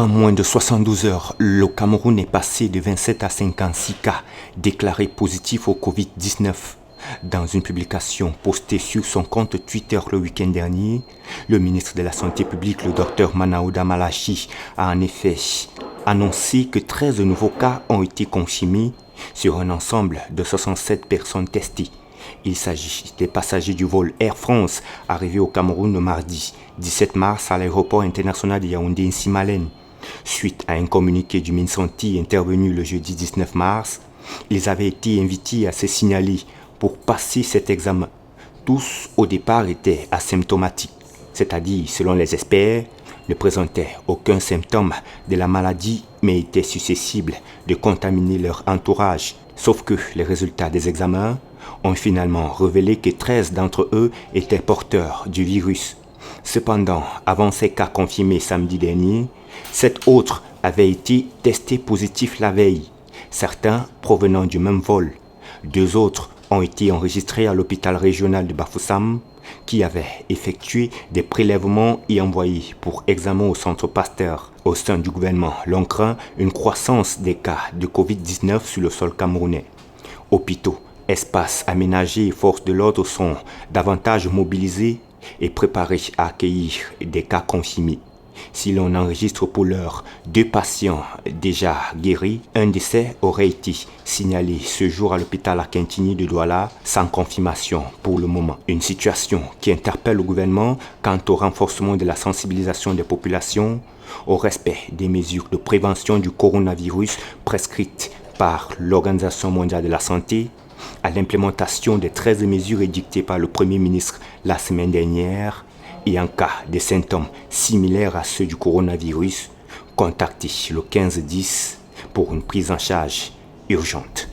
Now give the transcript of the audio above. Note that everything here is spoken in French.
En moins de 72 heures, le Cameroun est passé de 27 à 56 cas déclarés positifs au Covid-19. Dans une publication postée sur son compte Twitter le week-end dernier, le ministre de la Santé publique, le Dr Manaouda Malachi, a en effet annoncé que 13 nouveaux cas ont été confirmés sur un ensemble de 67 personnes testées. Il s'agit des passagers du vol Air France arrivés au Cameroun le mardi 17 mars à l'aéroport international de Yaoundé-Nsimalen. Suite à un communiqué du MinSanté intervenu le jeudi 19 mars, ils avaient été invités à se signaler pour passer cet examen. Tous au départ étaient asymptomatiques, c'est-à-dire, selon les experts, ne présentaient aucun symptôme de la maladie mais étaient susceptibles de contaminer leur entourage. Sauf que les résultats des examens ont finalement révélé que 13 d'entre eux étaient porteurs du virus. Cependant, avant ces cas confirmés samedi dernier, 7 autres avaient été testés positifs la veille, certains provenant du même vol. 2 autres ont été enregistrés à l'hôpital régional de Bafoussam, qui avait effectué des prélèvements et envoyé pour examen au centre Pasteur. Au sein du gouvernement, l'on craint une croissance des cas de Covid-19 sur le sol camerounais. Hôpitaux, espaces aménagés et forces de l'ordre sont davantage mobilisés et préparés à accueillir des cas confirmés. Si l'on enregistre pour l'heure 2 patients déjà guéris, un décès aurait été signalé ce jour à l'hôpital Akintini de Douala sans confirmation pour le moment. Une situation qui interpelle le gouvernement quant au renforcement de la sensibilisation des populations, au respect des mesures de prévention du coronavirus prescrites par l'Organisation mondiale de la santé, à l'implémentation des 13 mesures édictées par le Premier ministre la semaine dernière, et en cas de symptômes similaires à ceux du coronavirus, contactez le 1510 pour une prise en charge urgente.